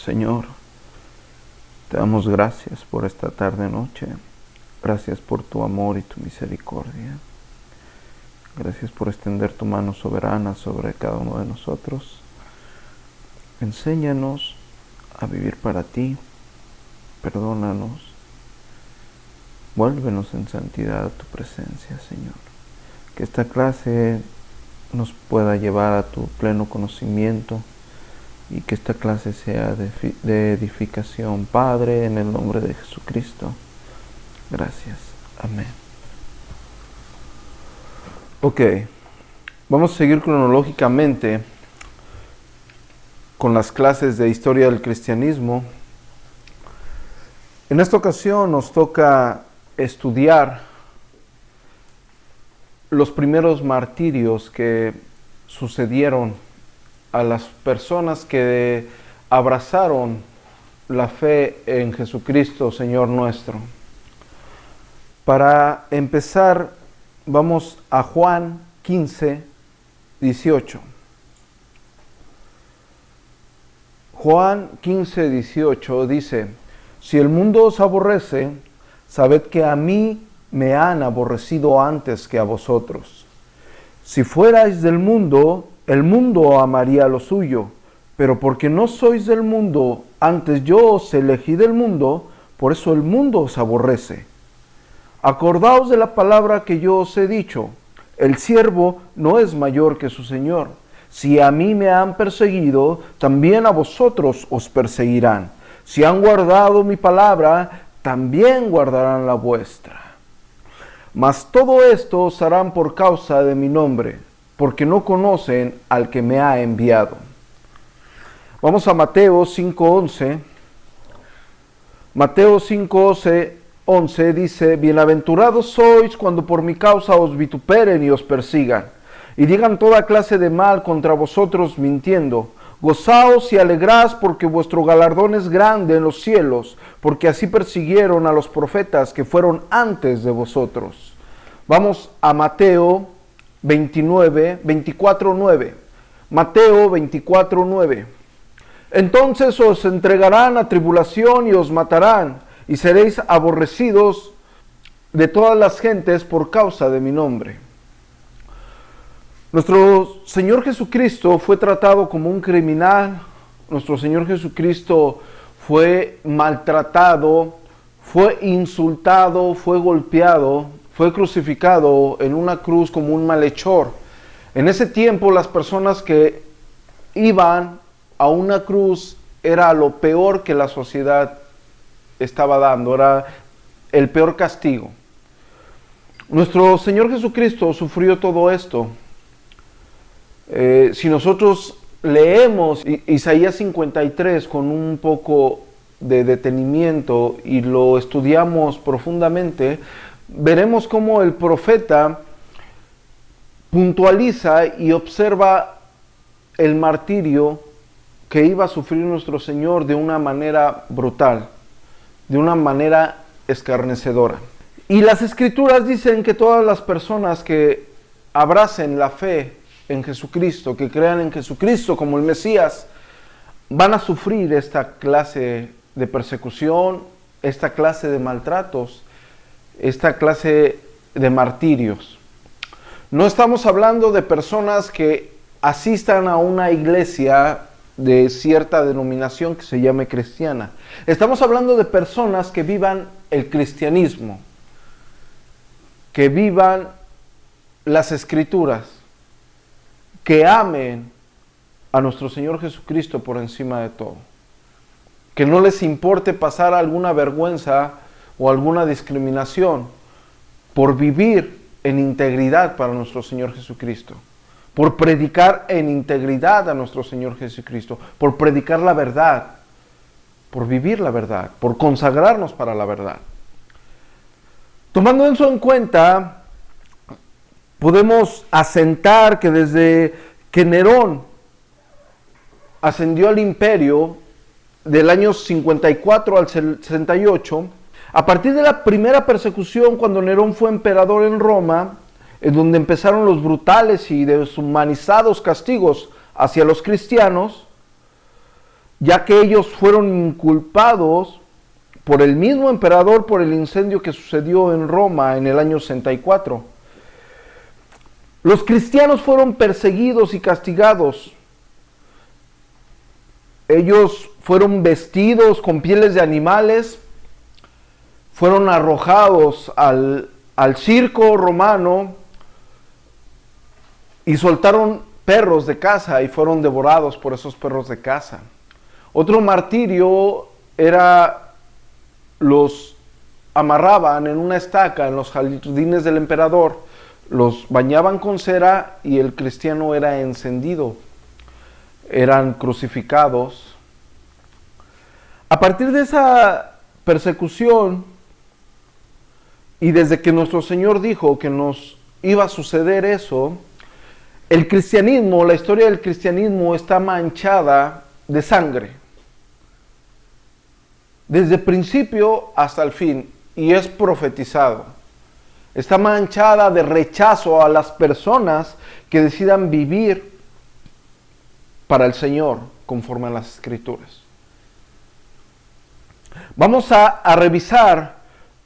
Señor, te damos gracias por esta tarde-noche. Gracias por tu amor y tu misericordia. Gracias por extender tu mano soberana sobre cada uno de nosotros. Enséñanos a vivir para ti. Perdónanos. Vuélvenos en santidad a tu presencia, Señor. Que esta clase nos pueda llevar a tu pleno conocimiento y que esta clase sea de edificación. Padre, en el nombre de Jesucristo. Gracias. Amén. Ok, vamos a seguir cronológicamente con las clases de historia del cristianismo. En esta ocasión nos toca estudiar los primeros martirios que sucedieron a las personas que abrazaron la fe en Jesucristo, Señor nuestro. Para empezar, vamos a Juan 15, 18. Juan 15, 18 dice: si el mundo os aborrece, sabed que a mí me han aborrecido antes que a vosotros. Si fuerais del mundo, el mundo amaría lo suyo, pero porque no sois del mundo, antes yo os elegí del mundo, por eso el mundo os aborrece. Acordaos de la palabra que yo os he dicho: el siervo no es mayor que su señor. Si a mí me han perseguido, también a vosotros os perseguirán. Si han guardado mi palabra, también guardarán la vuestra. Mas todo esto os harán por causa de mi nombre, porque no conocen al que me ha enviado. Vamos a Mateo 5:11. Mateo 5:11 dice: bienaventurados sois cuando por mi causa os vituperen y os persigan, y digan toda clase de mal contra vosotros mintiendo. Gozaos y alegraos, porque vuestro galardón es grande en los cielos, porque así persiguieron a los profetas que fueron antes de vosotros. Vamos a Mateo 24:9. Mateo 24:9. Entonces os entregarán a tribulación y os matarán, y seréis aborrecidos de todas las gentes por causa de mi nombre. Nuestro Señor Jesucristo fue tratado como un criminal. Nuestro Señor Jesucristo fue maltratado, fue insultado, fue golpeado, fue crucificado en una cruz como un malhechor. En ese tiempo las personas que iban a una cruz era lo peor que la sociedad estaba dando, era el peor castigo. Nuestro Señor Jesucristo sufrió todo esto. Si nosotros leemos Isaías 53 con un poco de detenimiento y lo estudiamos profundamente, veremos cómo el profeta puntualiza y observa el martirio que iba a sufrir nuestro Señor de una manera brutal, de una manera escarnecedora. Y las Escrituras dicen que todas las personas que abracen la fe en Jesucristo, que crean en Jesucristo como el Mesías, van a sufrir esta clase de persecución, esta clase de maltratos, esta clase de martirios. No estamos hablando de personas que asistan a una iglesia de cierta denominación que se llame cristiana. Estamos hablando de personas que vivan el cristianismo, que vivan las Escrituras, que amen a nuestro Señor Jesucristo por encima de todo. Que no les importe pasar alguna vergüenza o alguna discriminación por vivir en integridad para nuestro Señor Jesucristo. Por predicar en integridad a nuestro Señor Jesucristo. Por predicar la verdad. Por vivir la verdad. Por consagrarnos para la verdad. Tomando eso en cuenta, podemos asentar que desde que Nerón ascendió al imperio del año 54 al 68, a partir de la primera persecución cuando Nerón fue emperador en Roma, en donde empezaron los brutales y deshumanizados castigos hacia los cristianos, ya que ellos fueron inculpados por el mismo emperador por el incendio que sucedió en Roma en el año 64. Los cristianos fueron perseguidos y castigados. Ellos fueron vestidos con pieles de animales, fueron arrojados al circo romano y soltaron perros de caza y fueron devorados por esos perros de caza. Otro martirio era, los amarraban en una estaca en los jardines del emperador, los bañaban con cera y el cristiano era encendido, eran crucificados. A partir de esa persecución y desde que nuestro Señor dijo que nos iba a suceder eso, el cristianismo, la historia del cristianismo está manchada de sangre, desde el principio hasta el fin, y es profetizado. Está manchada de rechazo a las personas que decidan vivir para el Señor conforme a las Escrituras. Vamos a revisar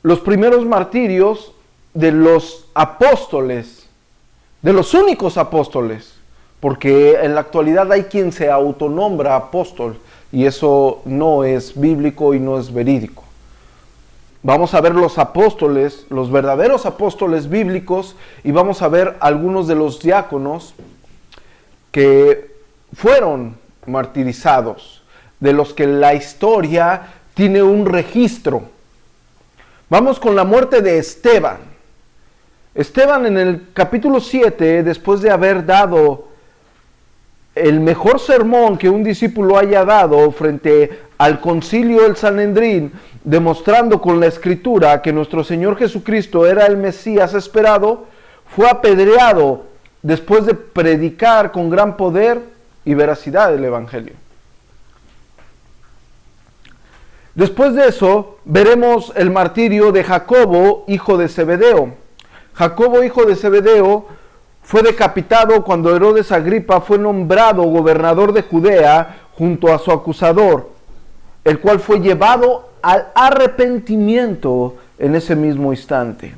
los primeros martirios de los apóstoles, de los únicos apóstoles, porque en la actualidad hay quien se autonombra apóstol y eso no es bíblico y no es verídico. Vamos a ver los apóstoles, los verdaderos apóstoles bíblicos, y vamos a ver algunos de los diáconos que fueron martirizados, de los que la historia tiene un registro. Vamos con la muerte de Esteban. Esteban, en el capítulo 7, después de haber dado el mejor sermón que un discípulo haya dado frente al concilio del Sanedrín, demostrando con la Escritura que nuestro Señor Jesucristo era el Mesías esperado, fue apedreado después de predicar con gran poder y veracidad el Evangelio. Después de eso, veremos el martirio de Jacobo, hijo de Zebedeo. Jacobo, hijo de Zebedeo, fue decapitado cuando Herodes Agripa fue nombrado gobernador de Judea junto a su acusador, el cual fue llevado al arrepentimiento en ese mismo instante.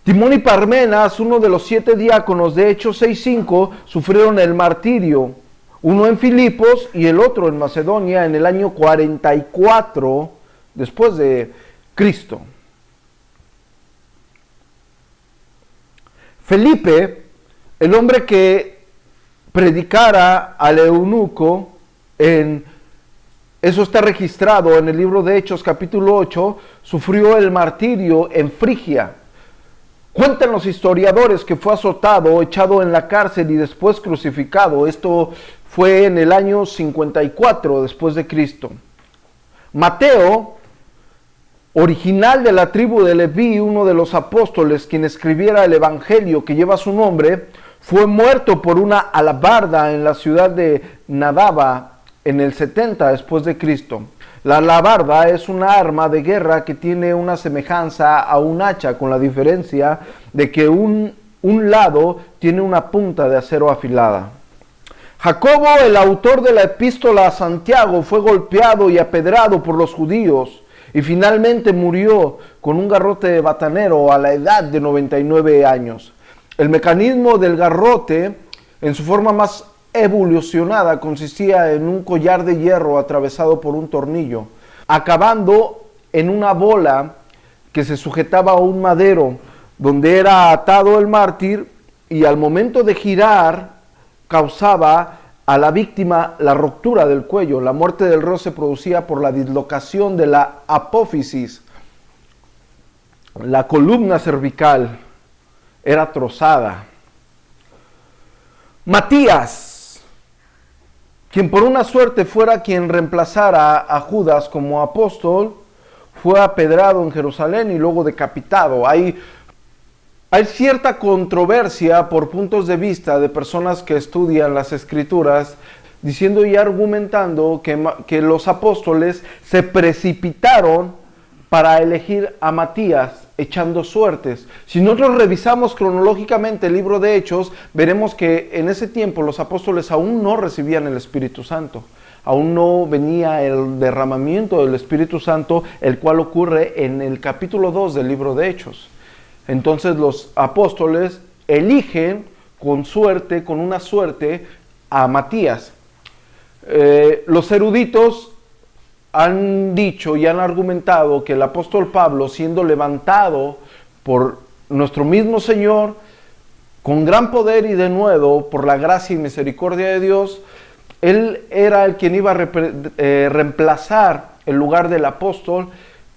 Timón y Parmenas, uno de los 7 diáconos de Hechos 6:5, sufrieron el martirio, uno en Filipos y el otro en Macedonia en el año 44 después de Cristo. Felipe, el hombre que predicara al eunuco, eso está registrado en el libro de Hechos capítulo 8, sufrió el martirio en Frigia. Cuentan los historiadores que fue azotado, echado en la cárcel y después crucificado. Esto fue en el año 54 después de Cristo. Mateo, original de la tribu de Leví, uno de los apóstoles, quien escribiera el evangelio que lleva su nombre, fue muerto por una alabarda en la ciudad de Nadaba en el 70 después de Cristo. La alabarda es una arma de guerra que tiene una semejanza a un hacha, con la diferencia de que un lado tiene una punta de acero afilada. Jacobo, el autor de la epístola a Santiago, fue golpeado y apedrado por los judíos y finalmente murió con un garrote de batanero a la edad de 99 años. El mecanismo del garrote, en su forma más evolucionada, consistía en un collar de hierro atravesado por un tornillo, acabando en una bola que se sujetaba a un madero, donde era atado el mártir, y al momento de girar causaba a la víctima la ruptura del cuello. La muerte del reo se producía por la dislocación de la apófisis. La columna cervical era trozada. Matías, quien por una suerte fuera quien reemplazara a Judas como apóstol, fue apedrado en Jerusalén y luego decapitado. Hay cierta controversia por puntos de vista de personas que estudian las Escrituras, diciendo y argumentando que los apóstoles se precipitaron para elegir a Matías, echando suertes. Si nosotros revisamos cronológicamente el libro de Hechos, veremos que en ese tiempo los apóstoles aún no recibían el Espíritu Santo. aún no venía el derramamiento del Espíritu Santo, el cual ocurre en el capítulo 2 del libro de Hechos. Entonces los apóstoles eligen con una suerte, a Matías. Los eruditos han dicho y han argumentado que el apóstol Pablo, siendo levantado por nuestro mismo Señor, con gran poder y denuedo, por la gracia y misericordia de Dios, él era el quien iba a reemplazar el lugar del apóstol,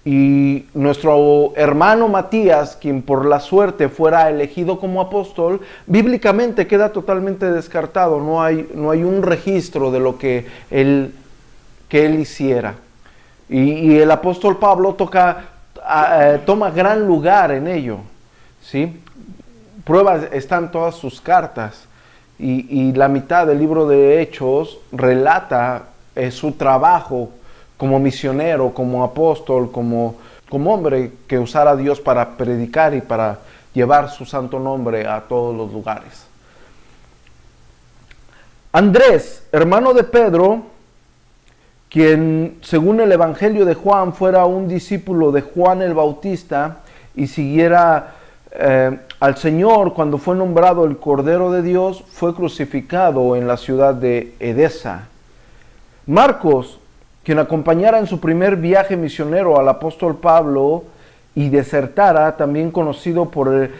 y nuestro hermano Matías, quien por la suerte fuera elegido como apóstol, bíblicamente queda totalmente descartado. No hay un registro de lo que él hiciera. Y el apóstol Pablo toma gran lugar en ello, ¿sí? Pruebas están todas sus cartas, y la mitad del libro de Hechos relata su trabajo como misionero, como apóstol, como hombre que usara a Dios para predicar y para llevar su santo nombre a todos los lugares. Andrés, hermano de Pedro, quien según el Evangelio de Juan fuera un discípulo de Juan el Bautista y siguiera al Señor cuando fue nombrado el Cordero de Dios, fue crucificado en la ciudad de Edesa. Marcos, quien acompañara en su primer viaje misionero al apóstol Pablo y desertara, también conocido por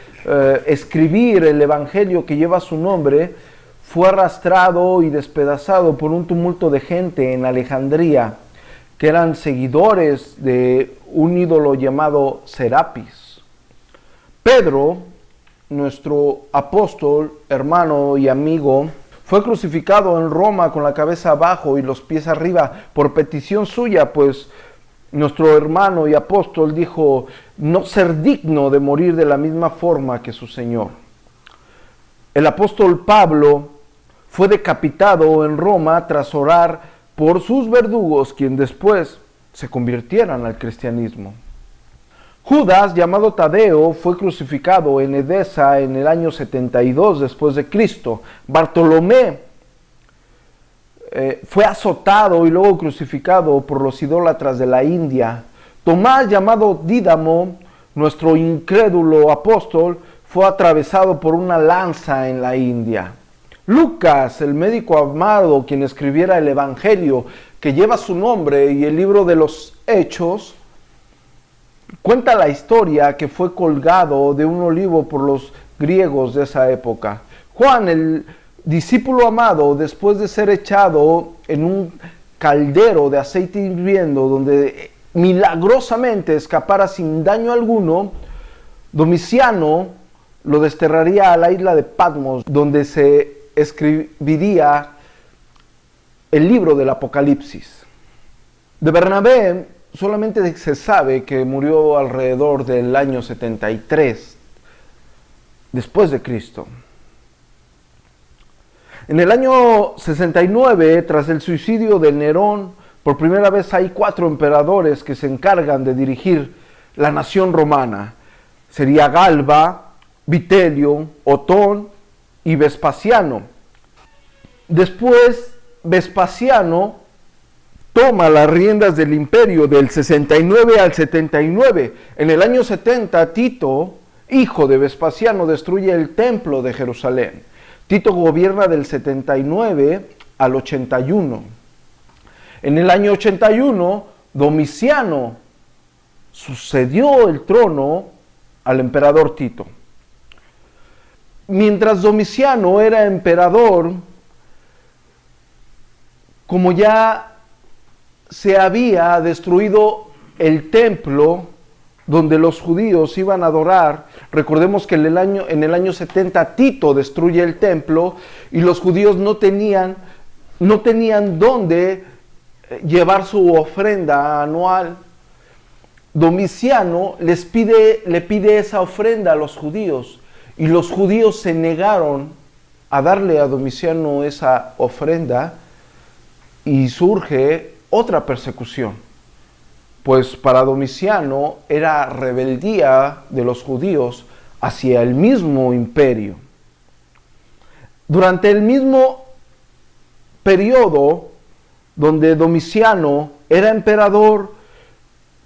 escribir el Evangelio que lleva su nombre, fue arrastrado y despedazado por un tumulto de gente en Alejandría, que eran seguidores de un ídolo llamado Serapis. Pedro, nuestro apóstol, hermano y amigo, fue crucificado en Roma con la cabeza abajo y los pies arriba por petición suya, pues nuestro hermano y apóstol dijo no ser digno de morir de la misma forma que su Señor. El apóstol Pablo fue decapitado en Roma tras orar por sus verdugos, quien después se convirtieran al cristianismo. Judas, llamado Tadeo, fue crucificado en Edesa en el año 72 después de Cristo. Bartolomé fue azotado y luego crucificado por los idólatras de la India. Tomás, llamado Dídamo, nuestro incrédulo apóstol, fue atravesado por una lanza en la India. Lucas, el médico amado, quien escribiera el Evangelio que lleva su nombre y el libro de los Hechos, cuenta la historia que fue colgado de un olivo por los griegos de esa época. Juan, el discípulo amado, después de ser echado en un caldero de aceite hirviendo, donde milagrosamente escapara sin daño alguno, Domiciano lo desterraría a la isla de Patmos, donde se escribiría el libro del Apocalipsis. De Bernabé solamente se sabe que murió alrededor del año 73 después de Cristo. En el año 69, tras el suicidio de Nerón, por primera vez hay 4 emperadores que se encargan de dirigir la nación romana. Sería Galba, Vitelio, Otón y Vespasiano. Después, Vespasiano toma las riendas del imperio del 69 al 79. En el año 70, Tito, hijo de Vespasiano, destruye el templo de Jerusalén. Tito gobierna del 79 al 81. En el año 81, Domiciano sucedió el trono al emperador Tito. Mientras Domiciano era emperador, como ya se había destruido el templo donde los judíos iban a adorar, recordemos que en el año 70 Tito destruye el templo y los judíos no tenían dónde llevar su ofrenda anual. Domiciano le pide esa ofrenda a los judíos y los judíos se negaron a darle a Domiciano esa ofrenda y surge otra persecución, pues para Domiciano era rebeldía de los judíos hacia el mismo imperio. Durante el mismo periodo, donde Domiciano era emperador,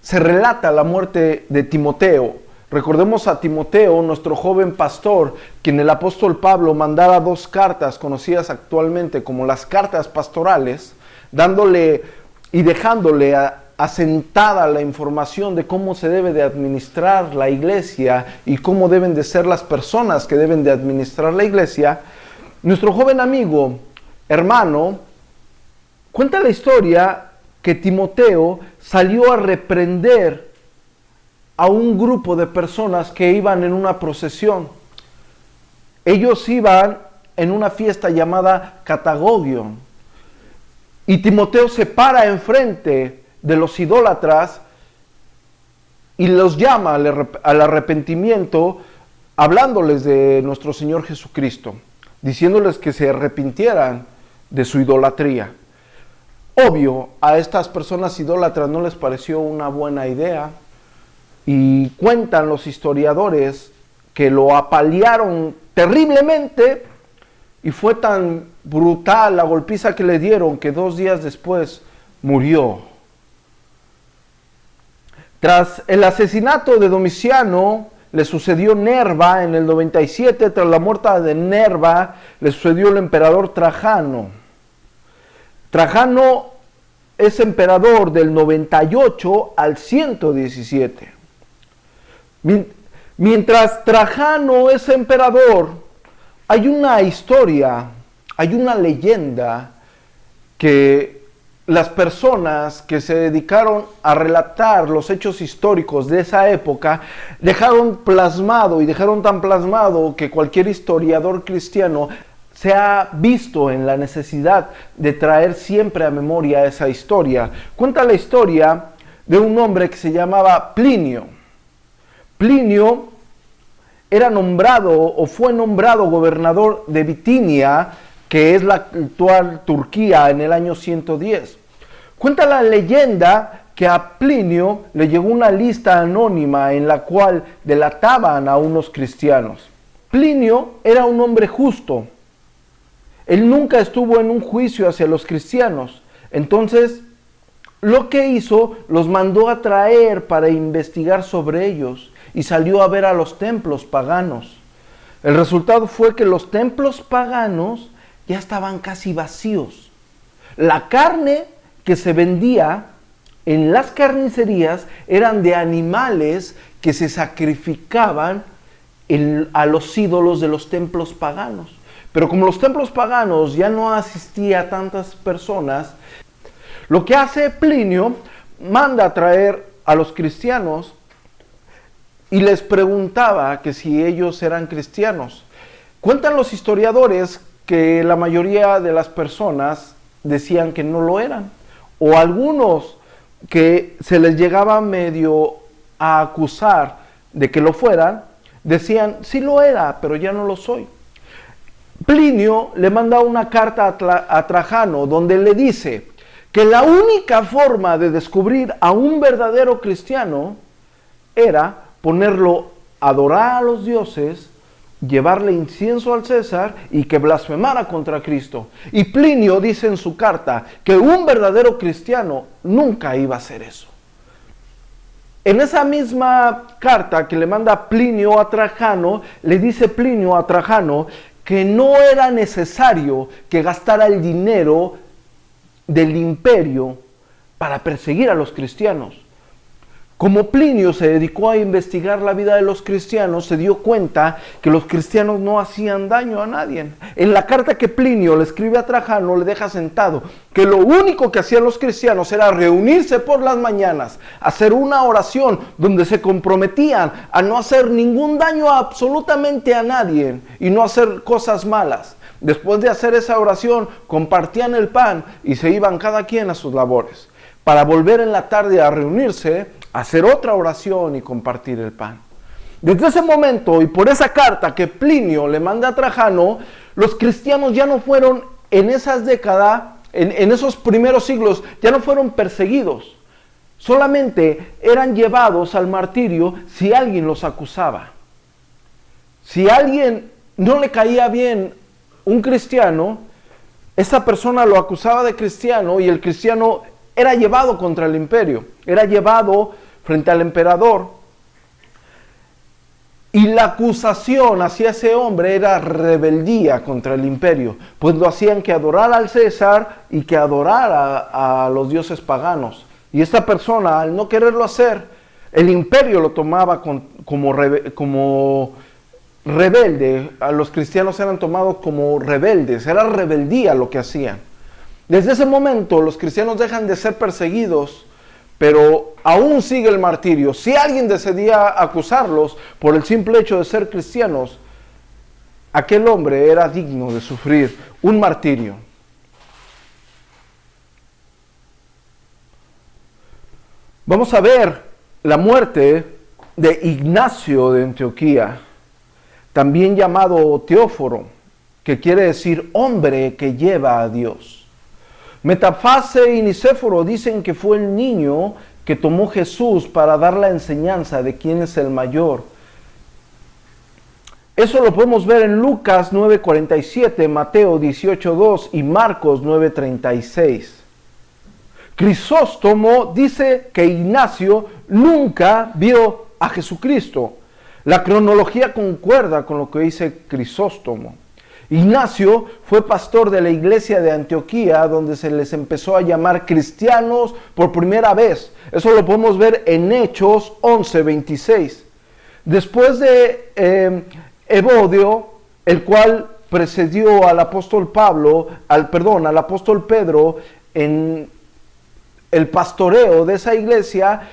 se relata la muerte de Timoteo. Recordemos a Timoteo, nuestro joven pastor, quien el apóstol Pablo mandara 2 cartas conocidas actualmente como las cartas pastorales, dándole y dejándole asentada la información de cómo se debe de administrar la iglesia y cómo deben de ser las personas que deben de administrar la iglesia. Nuestro joven amigo, hermano, cuenta la historia que Timoteo salió a reprender a un grupo de personas que iban en una procesión. Ellos iban en una fiesta llamada Catagogion. Y Timoteo se para enfrente de los idólatras y los llama al arrepentimiento, hablándoles de nuestro Señor Jesucristo, diciéndoles que se arrepintieran de su idolatría. Obvio, a estas personas idólatras no les pareció una buena idea, y cuentan los historiadores que lo apalearon terriblemente, y fue tan brutal la golpiza que le dieron que 2 días después murió. Tras el asesinato de Domiciano, le sucedió Nerva en el 97. Tras la muerte de Nerva, le sucedió el emperador Trajano. Trajano es emperador del 98 al 117. Mientras Trajano es emperador, hay una historia, hay una leyenda que las personas que se dedicaron a relatar los hechos históricos de esa época dejaron plasmado, y dejaron tan plasmado que cualquier historiador cristiano se ha visto en la necesidad de traer siempre a memoria esa historia. Cuenta la historia de un hombre que se llamaba Plinio. Plinio era nombrado o fue nombrado gobernador de Bitinia, que es la actual Turquía, en el año 110. Cuenta la leyenda que a Plinio le llegó una lista anónima en la cual delataban a unos cristianos. Plinio era un hombre justo. Él nunca estuvo en un juicio hacia los cristianos. Entonces, lo que hizo, los mandó a traer para investigar sobre ellos, y salió a ver a los templos paganos. El resultado fue que los templos paganos ya estaban casi vacíos. La carne que se vendía en las carnicerías eran de animales que se sacrificaban a los ídolos de los templos paganos. Pero como los templos paganos ya no asistía a tantas personas, lo que hace Plinio, manda a traer a los cristianos y les preguntaba que si ellos eran cristianos. Cuentan los historiadores que la mayoría de las personas decían que no lo eran, o algunos que se les llegaba medio a acusar de que lo fueran, decían, sí lo era, pero ya no lo soy. Plinio le manda una carta a Trajano donde le dice que la única forma de descubrir a un verdadero cristiano era ponerlo a adorar a los dioses, llevarle incienso al César y que blasfemara contra Cristo. Y Plinio dice en su carta que un verdadero cristiano nunca iba a hacer eso. En esa misma carta que le manda Plinio a Trajano, le dice Plinio a Trajano que no era necesario que gastara el dinero del imperio para perseguir a los cristianos. Como Plinio se dedicó a investigar la vida de los cristianos, se dio cuenta que los cristianos no hacían daño a nadie. En la carta que Plinio le escribe a Trajano, le deja sentado que lo único que hacían los cristianos era reunirse por las mañanas, hacer una oración donde se comprometían a no hacer ningún daño absolutamente a nadie y no hacer cosas malas. Después de hacer esa oración, compartían el pan y se iban cada quien a sus labores, para volver en la tarde a reunirse, hacer otra oración y compartir el pan. Desde ese momento y por esa carta que Plinio le manda a Trajano, los cristianos ya no fueron en esas décadas, en esos primeros siglos, ya no fueron perseguidos. Solamente eran llevados al martirio si alguien los acusaba. Si a alguien no le caía bien un cristiano, esa persona lo acusaba de cristiano y el cristiano era llevado contra el imperio, era llevado frente al emperador. Y la acusación hacia ese hombre era rebeldía contra el imperio, pues lo hacían que adorara al César y que adorara a los dioses paganos. Y esta persona, al no quererlo hacer, el imperio lo tomaba como rebelde. A los cristianos eran tomados como rebeldes, era rebeldía lo que hacían. Desde ese momento los cristianos dejan de ser perseguidos, pero aún sigue el martirio. Si alguien decidía acusarlos por el simple hecho de ser cristianos, aquel hombre era digno de sufrir un martirio. Vamos a ver la muerte de Ignacio de Antioquía, también llamado Teóforo, que quiere decir hombre que lleva a Dios. Metafase y Nicéforo dicen que fue el niño que tomó Jesús para dar la enseñanza de quién es el mayor. Eso lo podemos ver en Lucas 9:47, Mateo 18:2 y Marcos 9:36. Crisóstomo dice que Ignacio nunca vio a Jesucristo. La cronología concuerda con lo que dice Crisóstomo. Ignacio fue pastor de la iglesia de Antioquía, donde se les empezó a llamar cristianos por primera vez. Eso lo podemos ver en Hechos 11:26. Después de Evodio, el cual precedió al apóstol al apóstol Pedro en el pastoreo de esa iglesia,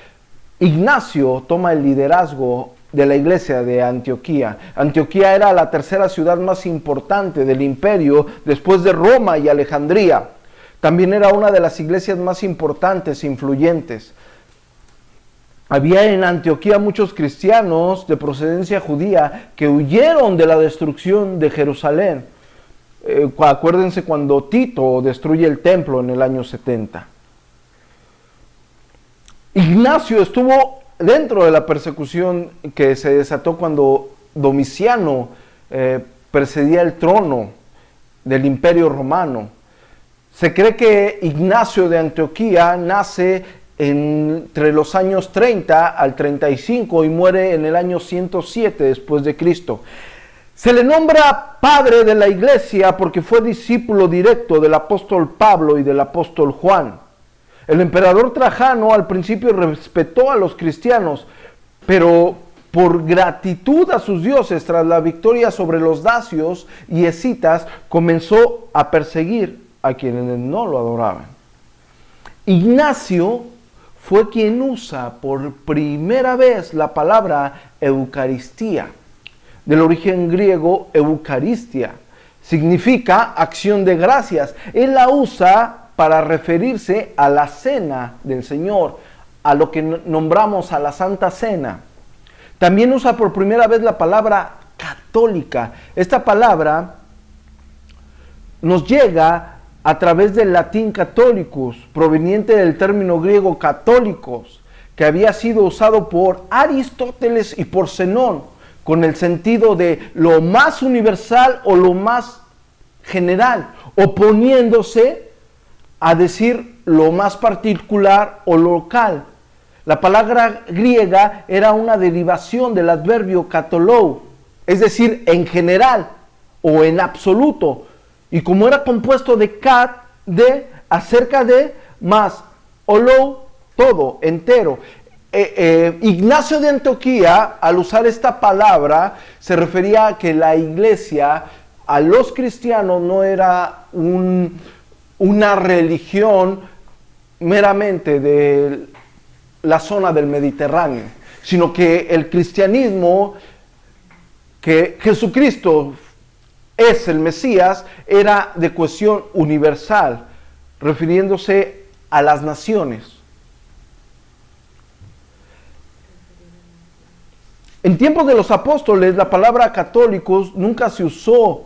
Ignacio toma el liderazgo de la iglesia de Antioquía. Antioquía era la tercera ciudad más importante del imperio después de Roma y Alejandría. También era una de las iglesias más importantes e influyentes. Había en Antioquía muchos cristianos de procedencia judía que huyeron de la destrucción de Jerusalén. Acuérdense cuando Tito destruye el templo en el año 70. Ignacio estuvo dentro de la persecución que se desató cuando Domiciano precedía el trono del Imperio Romano. Se cree que Ignacio de Antioquía nace entre los años 30 al 35 y muere en el año 107 después de Cristo. Se le nombra padre de la iglesia porque fue discípulo directo del apóstol Pablo y del apóstol Juan. El emperador Trajano al principio respetó a los cristianos, pero por gratitud a sus dioses, tras la victoria sobre los dacios y escitas, comenzó a perseguir a quienes no lo adoraban. Ignacio fue quien usa por primera vez la palabra Eucaristía, del origen griego Eucaristia. Significa acción de gracias. Él la usa para referirse a la cena del Señor, a lo que nombramos a la Santa Cena. También usa por primera vez la palabra católica. Esta palabra nos llega a través del latín catholicus, proveniente del término griego católicos, que había sido usado por Aristóteles y por Zenón, con el sentido de lo más universal o lo más general, oponiéndose a decir lo más particular o local. La palabra griega era una derivación del adverbio katolou, es decir, en general o en absoluto. Y como era compuesto de kat, de, acerca de, más olou, todo, entero. Ignacio de Antioquía, al usar esta palabra, se refería a que la iglesia, a los cristianos, no era una religión meramente de la zona del Mediterráneo, sino que el cristianismo, que Jesucristo es el Mesías, era de cuestión universal, refiriéndose a las naciones. En tiempos de los apóstoles, la palabra católicos nunca se usó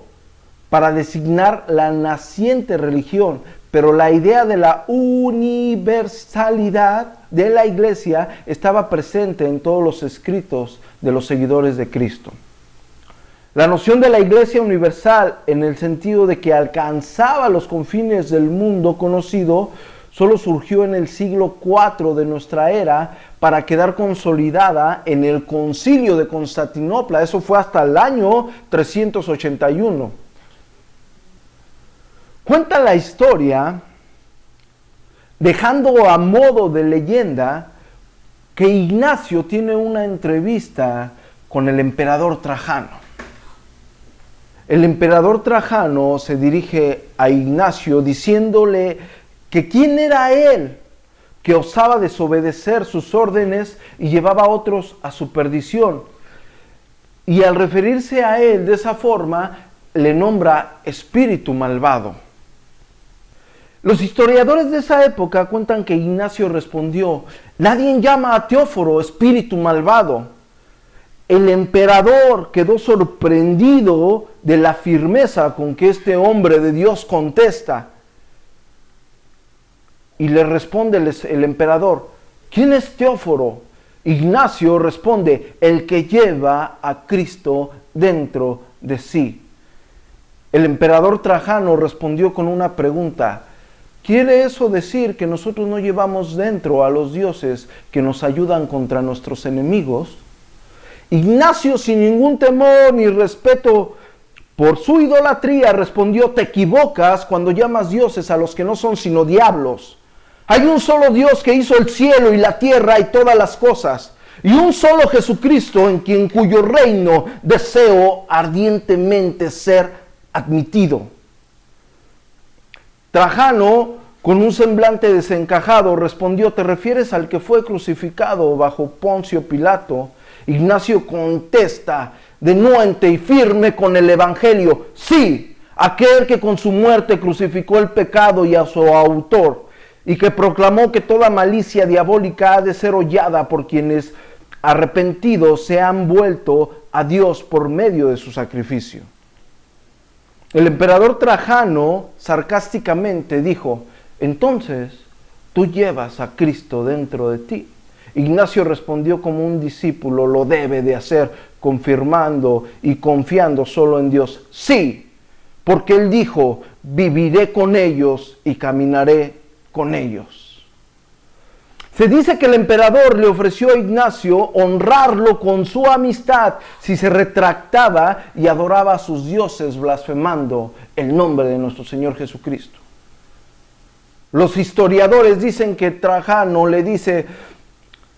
para designar la naciente religión, pero la idea de la universalidad de la iglesia estaba presente en todos los escritos de los seguidores de Cristo. La noción de la Iglesia universal, en el sentido de que alcanzaba los confines del mundo conocido, solo surgió en el siglo IV de nuestra era para quedar consolidada en el Concilio de Constantinopla. Eso fue hasta el año 381. Cuenta la historia, dejando a modo de leyenda, que Ignacio tiene una entrevista con el emperador Trajano. El emperador Trajano se dirige a Ignacio diciéndole que quién era él, que osaba desobedecer sus órdenes y llevaba a otros a su perdición. Y al referirse a él de esa forma, le nombra espíritu malvado. Los historiadores de esa época cuentan que Ignacio respondió: nadie llama a Teóforo espíritu malvado. El emperador quedó sorprendido de la firmeza con que este hombre de Dios contesta. Y le responde el emperador: ¿quién es Teóforo? Ignacio responde: el que lleva a Cristo dentro de sí. El emperador Trajano respondió con una pregunta: ¿quiere eso decir que nosotros no llevamos dentro a los dioses que nos ayudan contra nuestros enemigos? Ignacio, sin ningún temor ni respeto por su idolatría, respondió: te equivocas cuando llamas dioses a los que no son sino diablos. Hay un solo Dios que hizo el cielo y la tierra y todas las cosas, y un solo Jesucristo en cuyo reino deseo ardientemente ser admitido. Trajano, con un semblante desencajado, respondió: ¿te refieres al que fue crucificado bajo Poncio Pilato? Ignacio contesta, denuente y firme con el Evangelio: sí, aquel que con su muerte crucificó el pecado y a su autor, y que proclamó que toda malicia diabólica ha de ser hollada por quienes arrepentidos se han vuelto a Dios por medio de su sacrificio. El emperador Trajano sarcásticamente dijo: entonces tú llevas a Cristo dentro de ti. Ignacio respondió como un discípulo lo debe de hacer, confirmando y confiando solo en Dios: sí, porque él dijo: viviré con ellos y caminaré con ellos. Se dice que el emperador le ofreció a Ignacio honrarlo con su amistad si se retractaba y adoraba a sus dioses blasfemando el nombre de nuestro Señor Jesucristo. Los historiadores dicen que Trajano le dice: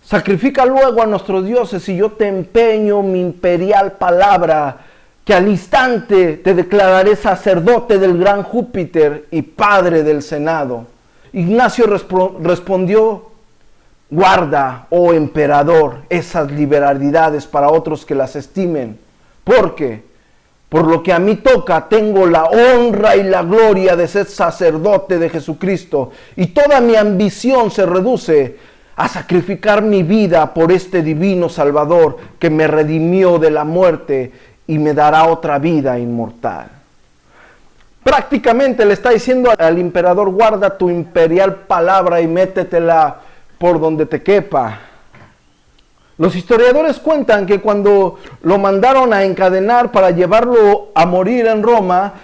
sacrifica luego a nuestros dioses y yo te empeño mi imperial palabra, que al instante te declararé sacerdote del gran Júpiter y padre del Senado. Ignacio respondió: guarda, oh emperador, esas liberalidades para otros que las estimen, porque por lo que a mí toca, tengo la honra y la gloria de ser sacerdote de Jesucristo, y toda mi ambición se reduce a sacrificar mi vida por este divino Salvador que me redimió de la muerte y me dará otra vida inmortal. Prácticamente le está diciendo al emperador: guarda tu imperial palabra y métetela por donde te quepa. Los historiadores cuentan que cuando lo mandaron a encadenar para llevarlo a morir en Roma,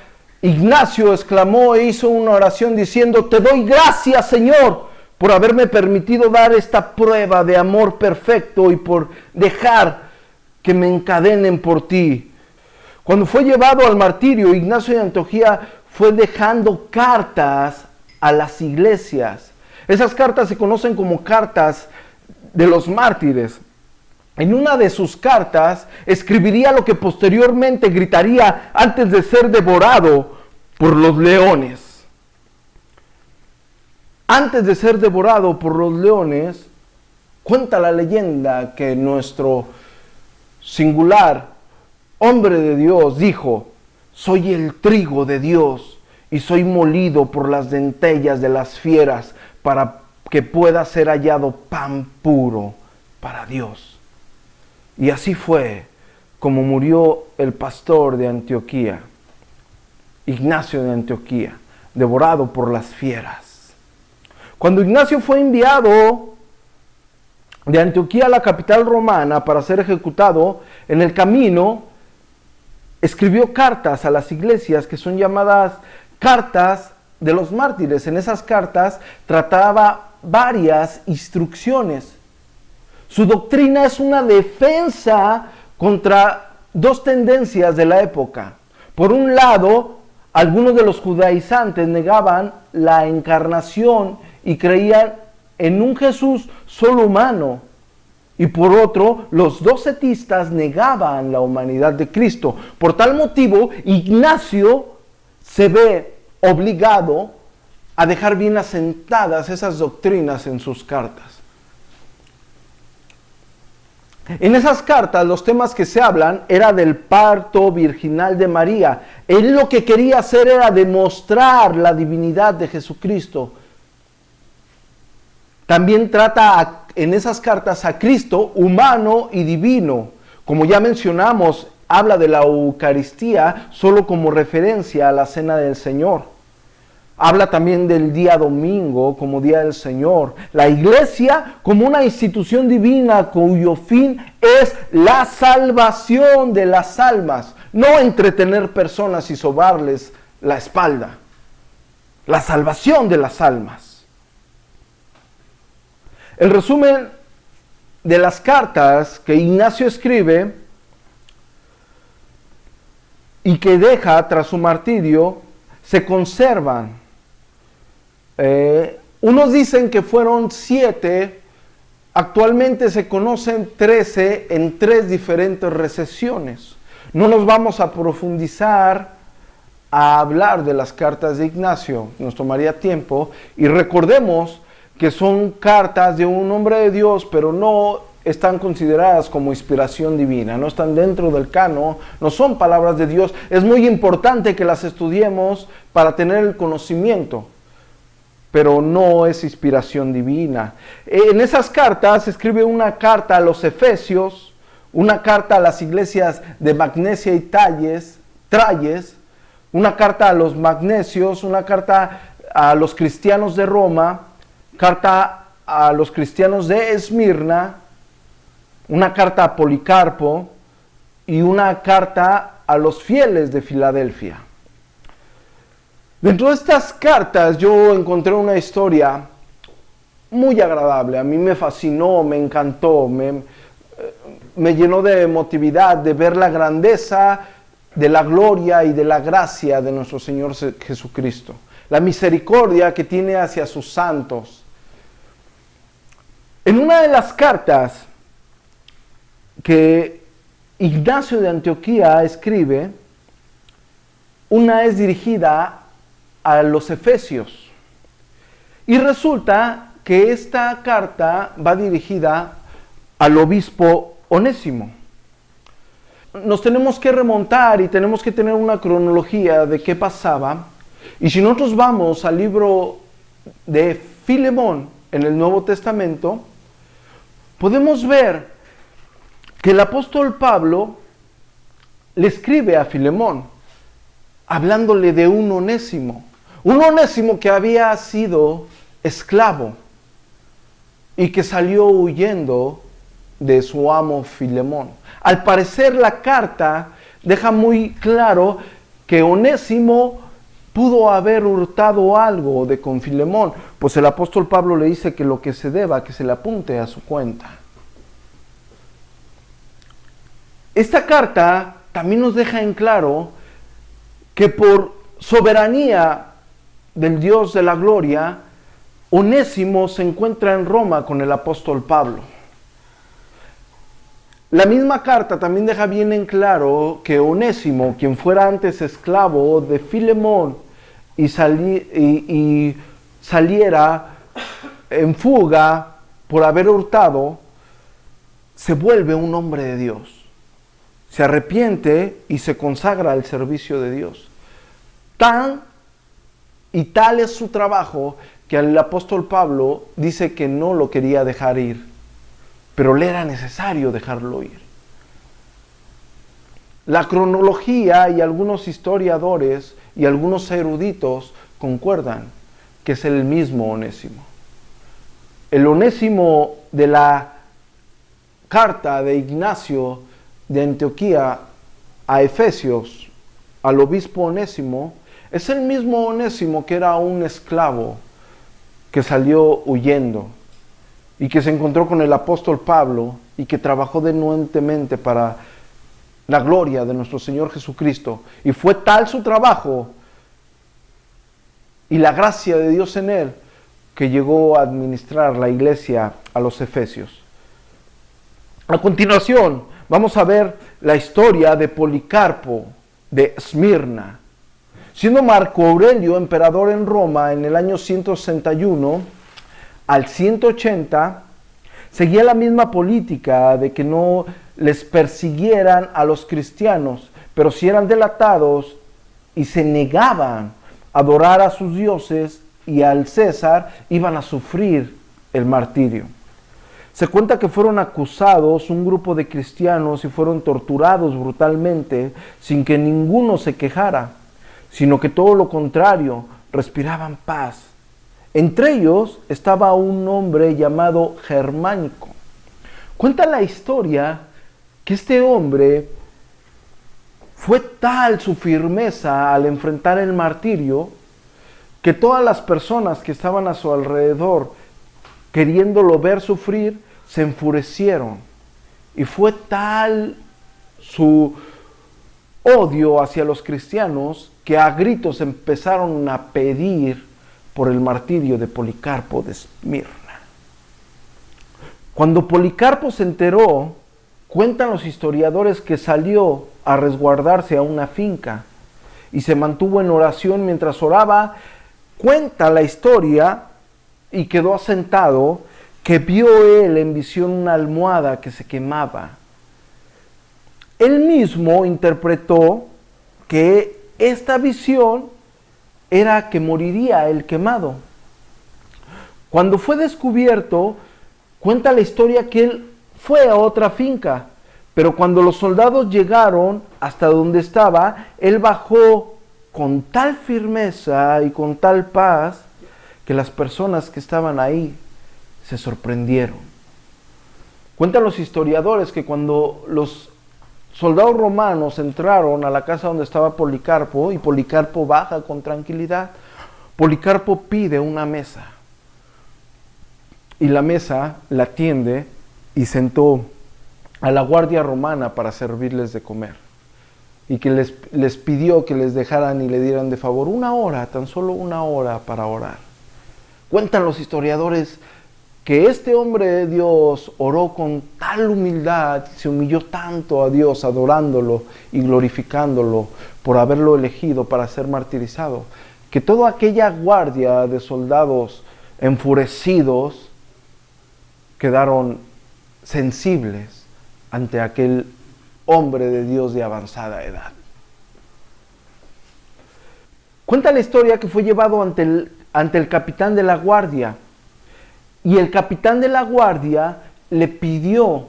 Ignacio exclamó e hizo una oración diciendo: te doy gracias, Señor, por haberme permitido dar esta prueba de amor perfecto y por dejar que me encadenen por ti. Cuando fue llevado al martirio, Ignacio de Antioquía fue dejando cartas a las iglesias. Esas cartas se conocen como cartas de los mártires. En una de sus cartas escribiría lo que posteriormente gritaría antes de ser devorado por los leones. Antes de ser devorado por los leones, cuenta la leyenda que nuestro singular hombre de Dios dijo: soy el trigo de Dios y soy molido por las dentellas de las fieras para que pueda ser hallado pan puro para Dios. Y así fue como murió el pastor de Antioquía, Ignacio de Antioquía, devorado por las fieras. Cuando Ignacio fue enviado de Antioquía a la capital romana para ser ejecutado, en el camino escribió cartas a las iglesias que son llamadas cartas de los mártires. En esas cartas trataba varias instrucciones. Su doctrina es una defensa contra dos tendencias de la época. Por un lado, algunos de los judaizantes negaban la encarnación y creían en un Jesús solo humano. Y por otro, los docetistas negaban la humanidad de Cristo. Por tal motivo, Ignacio se ve obligado a dejar bien asentadas esas doctrinas en sus cartas. En esas cartas, los temas que se hablan era del parto virginal de María. Él lo que quería hacer era demostrar la divinidad de Jesucristo. También trata en esas cartas a Cristo humano y divino. Como ya mencionamos, habla de la Eucaristía solo como referencia a la Cena del Señor. Habla también del día domingo como día del Señor. La iglesia como una institución divina cuyo fin es la salvación de las almas. No entretener personas y sobarles la espalda. La salvación de las almas. El resumen de las cartas que Ignacio escribe y que deja tras su martirio se conservan. Unos dicen que fueron 7, actualmente se conocen 13 en 3 diferentes recesiones. No nos vamos a profundizar a hablar de las cartas de Ignacio, nos tomaría tiempo, y recordemos que son cartas de un hombre de Dios, pero no están consideradas como inspiración divina, no están dentro del canon, no son palabras de Dios. Es muy importante que las estudiemos para tener el conocimiento, pero no es inspiración divina. En esas cartas se escribe una carta a los Efesios, una carta a las iglesias de Magnesia y Tralles, una carta a los magnesios, una carta a los cristianos de Roma, carta a los cristianos de Esmirna, una carta a Policarpo y una carta a los fieles de Filadelfia. Dentro de estas cartas yo encontré una historia muy agradable. A mí me fascinó, me encantó, me llenó de emotividad de ver la grandeza de la gloria y de la gracia de nuestro Señor Jesucristo. La misericordia que tiene hacia sus santos. En una de las cartas que Ignacio de Antioquía escribe, una es dirigida a los Efesios. Y resulta que esta carta va dirigida al obispo Onésimo. Nos tenemos que remontar y tenemos que tener una cronología de qué pasaba. Y si nosotros vamos al libro de Filemón en el Nuevo Testamento, podemos ver que el apóstol Pablo le escribe a Filemón, hablándole de un Onésimo que había sido esclavo y que salió huyendo de su amo Filemón. Al parecer la carta deja muy claro que Onésimo pudo haber hurtado algo de con Filemón, pues el apóstol Pablo le dice que lo que se deba, que se le apunte a su cuenta. Esta carta también nos deja en claro que por soberanía del Dios de la gloria, Onésimo se encuentra en Roma con el apóstol Pablo. La misma carta también deja bien en claro que Onésimo, quien fuera antes esclavo de Filemón y saliera en fuga por haber hurtado, se vuelve un hombre de Dios. Se arrepiente y se consagra al servicio de Dios. Tal es su trabajo que el apóstol Pablo dice que no lo quería dejar ir, pero le era necesario dejarlo ir. La cronología y algunos historiadores y algunos eruditos concuerdan que es el mismo Onésimo. El Onésimo de la carta de Ignacio de Antioquía a Efesios, al obispo Onésimo, es el mismo Onésimo que era un esclavo que salió huyendo y que se encontró con el apóstol Pablo y que trabajó denuentemente para la gloria de nuestro Señor Jesucristo. Y fue tal su trabajo y la gracia de Dios en él que llegó a administrar la iglesia a los efesios. A continuación, vamos a ver la historia de Policarpo de Esmirna. Siendo Marco Aurelio emperador en Roma en el año 161 al 180, seguía la misma política de que no les persiguieran a los cristianos, pero si eran delatados y se negaban a adorar a sus dioses y al César, iban a sufrir el martirio. Se cuenta que fueron acusados un grupo de cristianos y fueron torturados brutalmente sin que ninguno se quejara, sino que todo lo contrario, respiraban paz. Entre ellos estaba un hombre llamado Germánico. Cuenta la historia que este hombre fue tal su firmeza al enfrentar el martirio que todas las personas que estaban a su alrededor, queriéndolo ver sufrir, se enfurecieron. Y fue tal su odio hacia los cristianos que a gritos empezaron a pedir por el martirio de Policarpo de Esmirna. Cuando Policarpo se enteró, cuentan los historiadores que salió a resguardarse a una finca y se mantuvo en oración mientras oraba. Cuenta la historia y quedó asentado que vio él en visión una almohada que se quemaba. Él mismo interpretó que esta visión era que moriría el quemado. Cuando fue descubierto, cuenta la historia que él fue a otra finca, pero cuando los soldados llegaron hasta donde estaba, él bajó con tal firmeza y con tal paz que las personas que estaban ahí se sorprendieron. Cuentan los historiadores que cuando los soldados romanos entraron a la casa donde estaba Policarpo y Policarpo baja con tranquilidad, Policarpo pide una mesa y la mesa la tiende y sentó a la guardia romana para servirles de comer y que les pidió que les dejaran y le dieran de favor una hora, tan solo una hora para orar. Cuentan los historiadores que este hombre de Dios oró con tal humildad, se humilló tanto a Dios adorándolo y glorificándolo por haberlo elegido para ser martirizado, que toda aquella guardia de soldados enfurecidos quedaron sensibles ante aquel hombre de Dios de avanzada edad. Cuenta la historia que fue llevado ante el capitán de la guardia, y el capitán de la guardia le pidió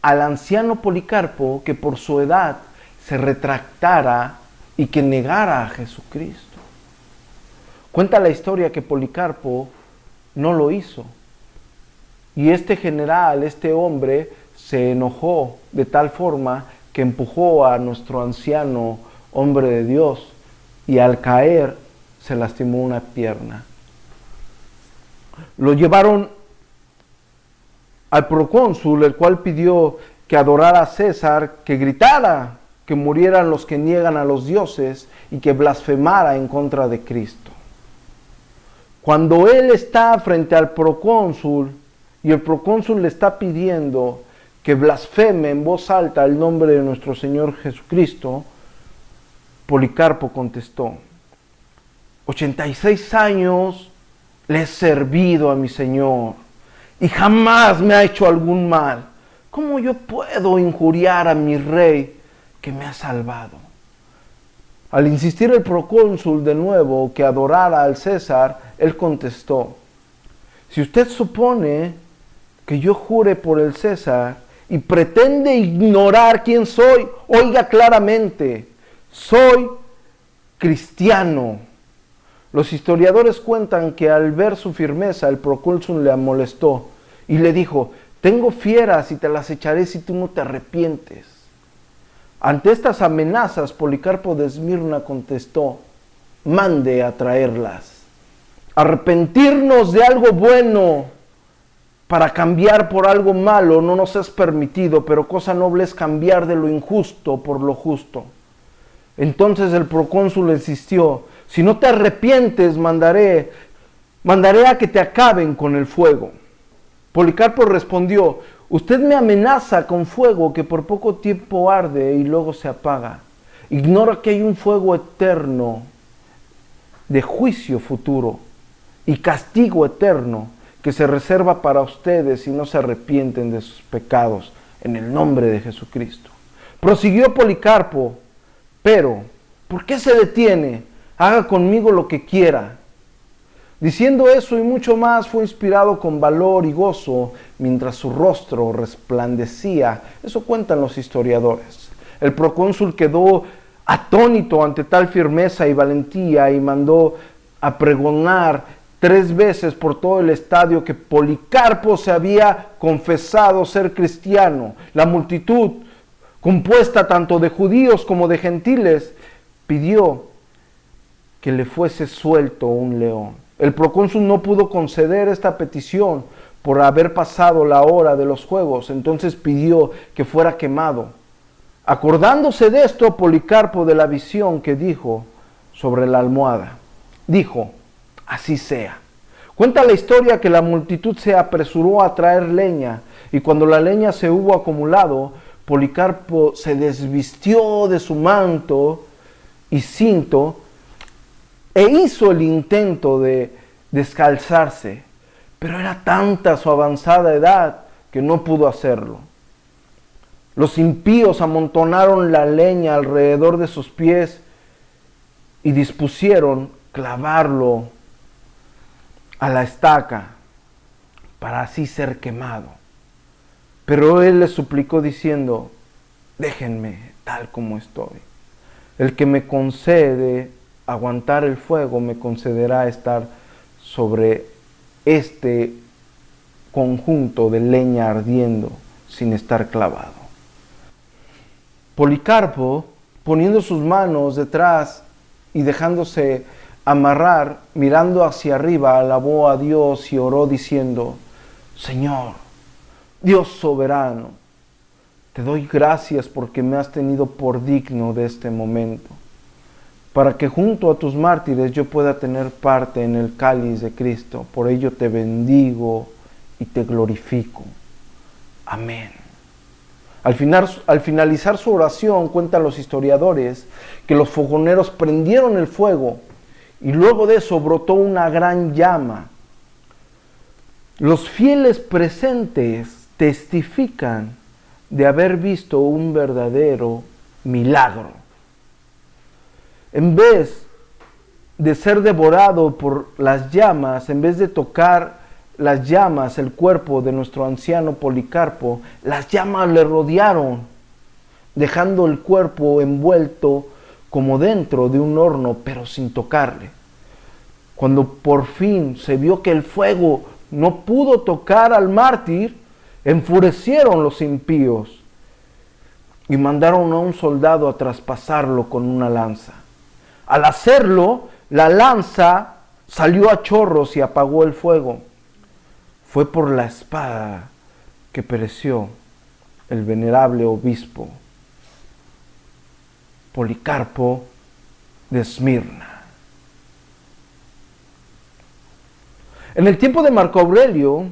al anciano Policarpo que por su edad se retractara y que negara a Jesucristo. Cuenta la historia que Policarpo no lo hizo. Y este general, este hombre, se enojó de tal forma que empujó a nuestro anciano hombre de Dios y al caer se lastimó una pierna. Lo llevaron al procónsul, el cual pidió que adorara a César, que gritara que murieran los que niegan a los dioses y que blasfemara en contra de Cristo. Cuando él está frente al procónsul y el procónsul le está pidiendo que blasfeme en voz alta el nombre de nuestro Señor Jesucristo, Policarpo contestó: 86 años le he servido a mi Señor y jamás me ha hecho algún mal. ¿Cómo yo puedo injuriar a mi rey que me ha salvado? Al insistir el procónsul de nuevo que adorara al César, él contestó: si usted supone que yo jure por el César y pretende ignorar quién soy, oiga claramente, soy cristiano. Los historiadores cuentan que al ver su firmeza, el procónsul le molestó y le dijo: tengo fieras y te las echaré si tú no te arrepientes. Ante estas amenazas, Policarpo de Esmirna contestó: mande a traerlas. Arrepentirnos de algo bueno para cambiar por algo malo no nos es permitido, pero cosa noble es cambiar de lo injusto por lo justo. Entonces el procónsul insistió: si no te arrepientes, mandaré a que te acaben con el fuego. Policarpo respondió: usted me amenaza con fuego que por poco tiempo arde y luego se apaga. Ignora que hay un fuego eterno de juicio futuro y castigo eterno que se reserva para ustedes si no se arrepienten de sus pecados en el nombre de Jesucristo. Prosiguió Policarpo: pero, ¿por qué se detiene? Haga conmigo lo que quiera. Diciendo eso y mucho más, fue inspirado con valor y gozo mientras su rostro resplandecía. Eso cuentan los historiadores. El procónsul quedó atónito ante tal firmeza y valentía y mandó a pregonar 3 veces por todo el estadio que Policarpo se había confesado ser cristiano. La multitud, compuesta tanto de judíos como de gentiles, pidió que le fuese suelto un león. El procónsul no pudo conceder esta petición por haber pasado la hora de los juegos, entonces pidió que fuera quemado. Acordándose de esto, Policarpo, de la visión que dijo sobre la almohada, dijo: así sea. Cuenta la historia que la multitud se apresuró a traer leña, y cuando la leña se hubo acumulado, Policarpo se desvistió de su manto y cinto e hizo el intento de descalzarse, pero era tanta su avanzada edad que no pudo hacerlo. Los impíos amontonaron la leña alrededor de sus pies y dispusieron clavarlo a la estaca para así ser quemado. Pero él les suplicó diciendo: déjenme tal como estoy. El que me concede aguantar el fuego me concederá estar sobre este conjunto de leña ardiendo sin estar clavado. Policarpo, poniendo sus manos detrás y dejándose amarrar, mirando hacia arriba, alabó a Dios y oró diciendo: Señor, Dios soberano, te doy gracias porque me has tenido por digno de este momento, para que junto a tus mártires yo pueda tener parte en el cáliz de Cristo. Por ello te bendigo y te glorifico. Amén. Al finalizar su oración, cuentan los historiadores que los fogoneros prendieron el fuego y luego de eso brotó una gran llama. Los fieles presentes testifican de haber visto un verdadero milagro. En vez de ser devorado por las llamas, en vez de tocar las llamas el cuerpo de nuestro anciano Policarpo, las llamas le rodearon, dejando el cuerpo envuelto como dentro de un horno, pero sin tocarle. Cuando por fin se vio que el fuego no pudo tocar al mártir, enfurecieron los impíos y mandaron a un soldado a traspasarlo con una lanza. Al hacerlo, la lanza salió a chorros y apagó el fuego. Fue por la espada que pereció el venerable obispo Policarpo de Esmirna. En el tiempo de Marco Aurelio,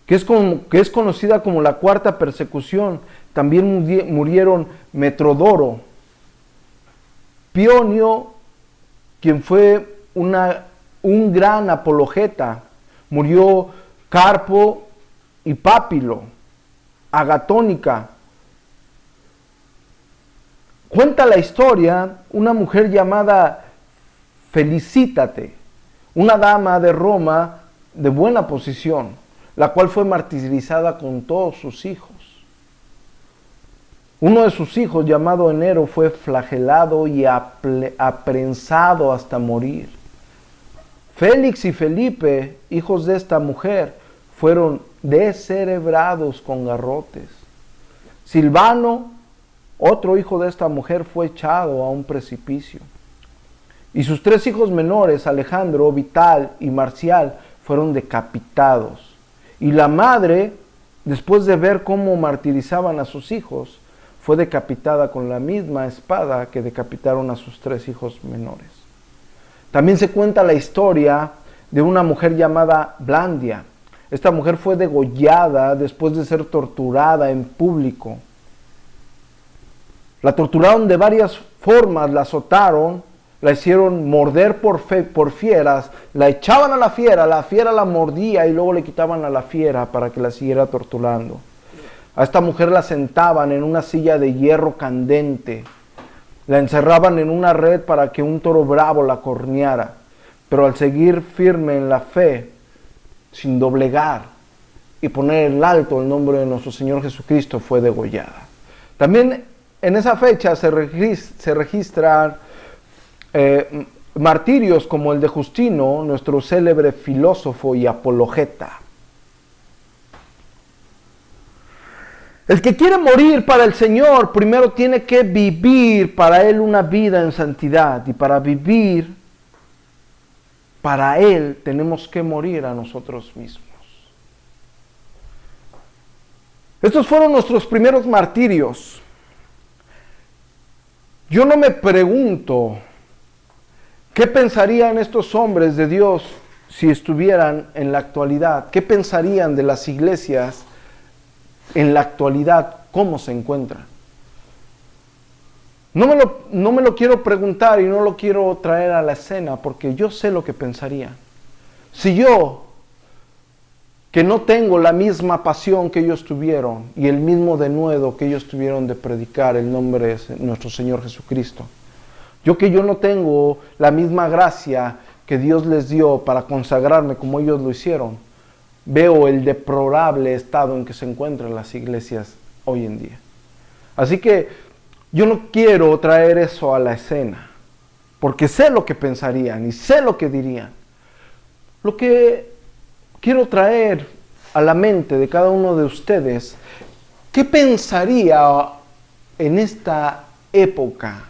que es conocida como la cuarta persecución, también murieron Metrodoro, Pionio, quien fue un gran apologeta, murió Carpo y Pápilo, Agatónica. Cuenta la historia una mujer llamada Felicítate, una dama de Roma de buena posición, la cual fue martirizada con todos sus hijos. Uno de sus hijos, llamado Enero, fue flagelado y aprensado hasta morir. Félix y Felipe, hijos de esta mujer, fueron descerebrados con garrotes. Silvano Otro hijo de esta mujer fue echado a un precipicio. Y sus 3 hijos menores, Alejandro, Vital y Marcial, fueron decapitados. Y la madre, después de ver cómo martirizaban a sus hijos, fue decapitada con la misma espada que decapitaron a sus 3 hijos menores. También se cuenta la historia de una mujer llamada Blandia. Esta mujer fue degollada después de ser torturada en público. La torturaron de varias formas, la azotaron, la hicieron morder por fieras, la echaban a la fiera la mordía y luego le quitaban a la fiera para que la siguiera torturando. A esta mujer la sentaban en una silla de hierro candente, la encerraban en una red para que un toro bravo la corneara, pero al seguir firme en la fe, sin doblegar y poner en alto el nombre de nuestro Señor Jesucristo, fue degollada. También en esa fecha se registran martirios como el de Justino, nuestro célebre filósofo y apologeta. El que quiere morir para el Señor, primero tiene que vivir para Él una vida en santidad. Y para vivir para Él tenemos que morir a nosotros mismos. Estos fueron nuestros primeros martirios. Yo no me pregunto qué pensarían estos hombres de Dios si estuvieran en la actualidad. ¿Qué pensarían de las iglesias en la actualidad? ¿Cómo se encuentran? No me lo quiero preguntar y no lo quiero traer a la escena porque yo sé lo que pensarían. Si yo, que no tengo la misma pasión que ellos tuvieron y el mismo denuedo que ellos tuvieron de predicar el nombre de nuestro Señor Jesucristo, yo no tengo la misma gracia que Dios les dio para consagrarme como ellos lo hicieron, veo el deplorable estado en que se encuentran las iglesias hoy en día. Así que yo no quiero traer eso a la escena, porque sé lo que pensarían y sé lo que dirían. Lo que quiero traer a la mente de cada uno de ustedes, ¿qué pensaría en esta época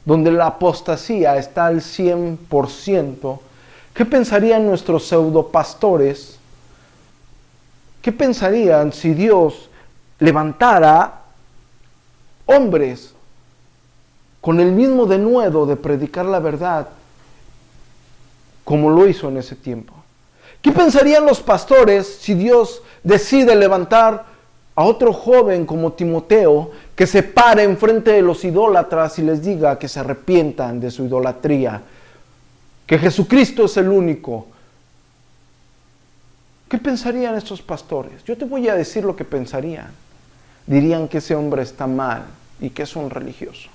donde la apostasía está al 100%? ¿Qué pensarían nuestros pseudopastores? ¿Qué pensarían si Dios levantara hombres con el mismo denuedo de predicar la verdad como lo hizo en ese tiempo? ¿Qué pensarían los pastores si Dios decide levantar a otro joven como Timoteo que se pare enfrente de los idólatras y les diga que se arrepientan de su idolatría, que Jesucristo es el único? ¿Qué pensarían estos pastores? Yo te voy a decir lo que pensarían. Dirían que ese hombre está mal y que es un religioso.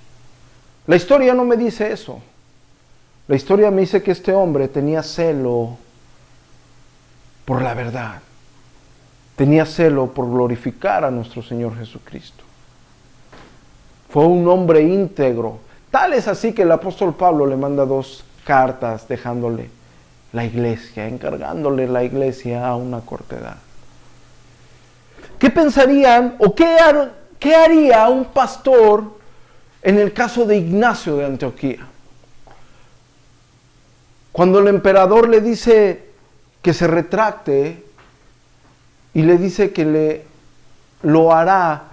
La historia no me dice eso. La historia me dice que este hombre tenía celo por la verdad. Tenía celo por glorificar a nuestro Señor Jesucristo. Fue un hombre íntegro. Tal es así que el apóstol Pablo le manda 2 cartas dejándole la iglesia, encargándole la iglesia a una corta edad. ¿Qué pensarían o qué haría un pastor en el caso de Ignacio de Antioquía? Cuando el emperador le dice que se retracte y le dice que lo hará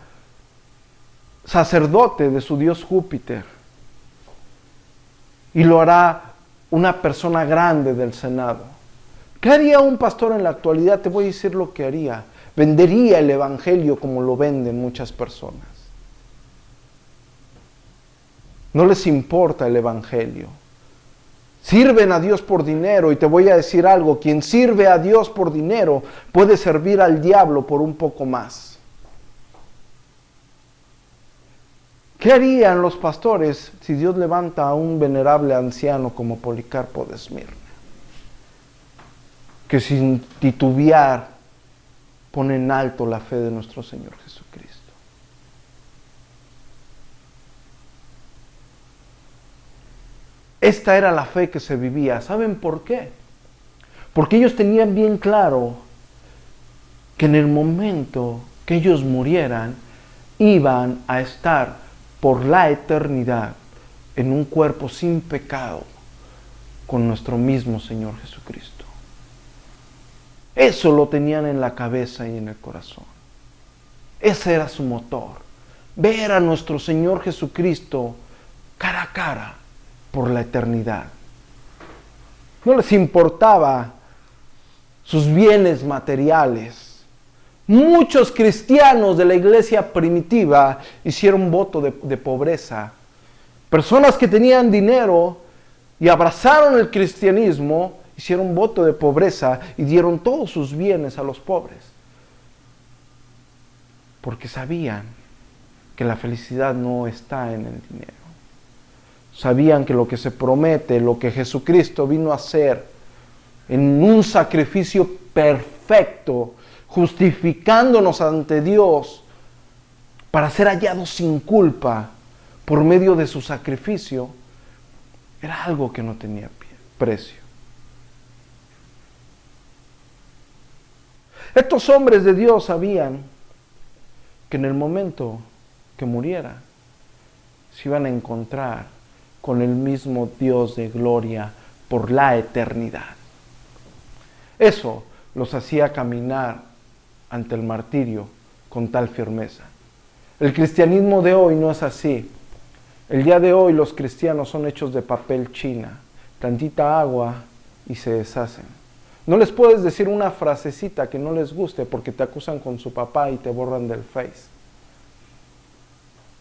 sacerdote de su dios Júpiter y lo hará una persona grande del Senado. ¿Qué haría un pastor en la actualidad? Te voy a decir lo que haría. Vendería el evangelio como lo venden muchas personas. No les importa el evangelio. Sirven a Dios por dinero, y te voy a decir algo: quien sirve a Dios por dinero puede servir al diablo por un poco más. ¿Qué harían los pastores si Dios levanta a un venerable anciano como Policarpo de Esmirna, que sin titubear pone en alto la fe de nuestro Señor Jesucristo? Esta era la fe que se vivía. ¿Saben por qué? Porque ellos tenían bien claro que en el momento que ellos murieran, iban a estar por la eternidad en un cuerpo sin pecado con nuestro mismo Señor Jesucristo. Eso lo tenían en la cabeza y en el corazón. Ese era su motor. Ver a nuestro Señor Jesucristo cara a cara por la eternidad. No les importaba sus bienes materiales. Muchos cristianos de la iglesia primitiva hicieron voto de pobreza. Personas que tenían dinero y abrazaron el cristianismo, hicieron voto de pobreza y dieron todos sus bienes a los pobres. Porque sabían que la felicidad no está en el dinero. Sabían que lo que se promete, lo que Jesucristo vino a hacer en un sacrificio perfecto, justificándonos ante Dios para ser hallados sin culpa por medio de su sacrificio, era algo que no tenía precio. Estos hombres de Dios sabían que en el momento que muriera, se iban a encontrar con el mismo Dios de gloria por la eternidad. Eso los hacía caminar ante el martirio con tal firmeza. El cristianismo de hoy no es así. El día de hoy los cristianos son hechos de papel china, tantita agua y se deshacen. No les puedes decir una frasecita que no les guste porque te acusan con su papá y te borran del Face.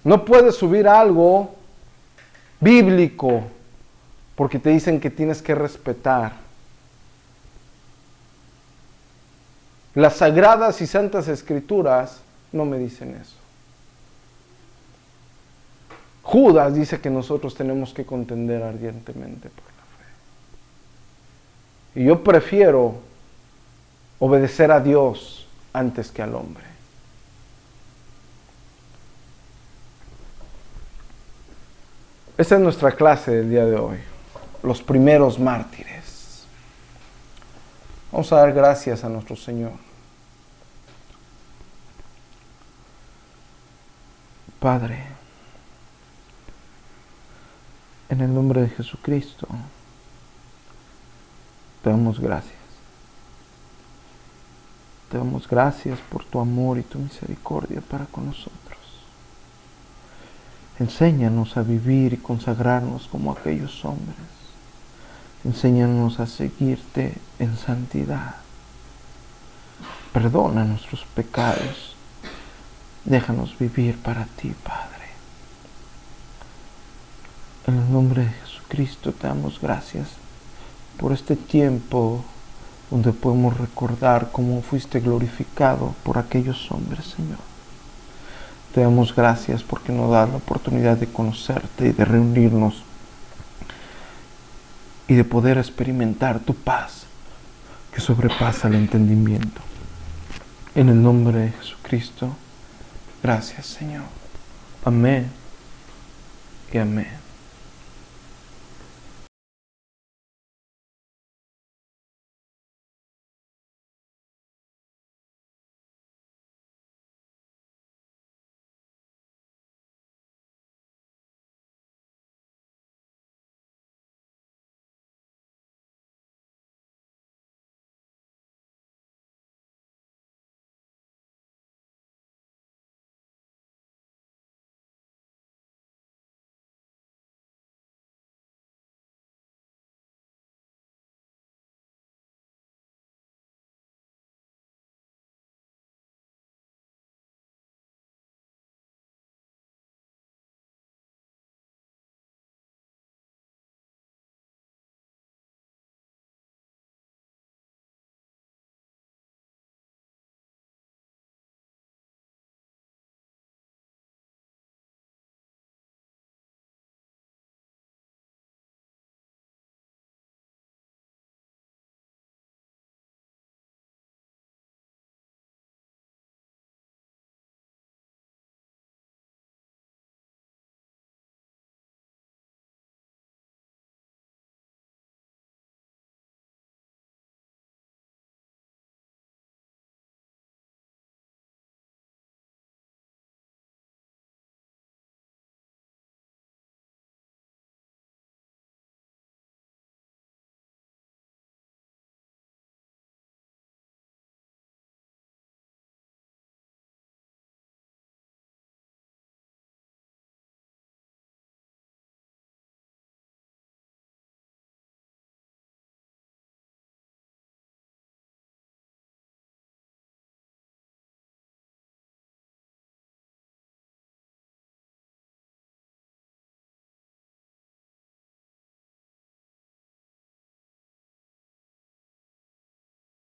No puedes subir algo bíblico porque te dicen que tienes que respetar. Las sagradas y santas escrituras no me dicen eso. Judas dice que nosotros tenemos que contender ardientemente por la fe. Y yo prefiero obedecer a Dios antes que al hombre. Esta es nuestra clase del día de hoy. Los primeros mártires. Vamos a dar gracias a nuestro Señor. Padre, en el nombre de Jesucristo, te damos gracias. Te damos gracias por tu amor y tu misericordia para con nosotros. Enséñanos a vivir y consagrarnos como aquellos hombres. Enséñanos a seguirte en santidad. Perdona nuestros pecados. Déjanos vivir para ti, Padre. En el nombre de Jesucristo te damos gracias por este tiempo donde podemos recordar cómo fuiste glorificado por aquellos hombres, Señor. Te damos gracias porque nos das la oportunidad de conocerte y de reunirnos y de poder experimentar tu paz que sobrepasa el entendimiento. En el nombre de Jesucristo, gracias, Señor. Amén y amén.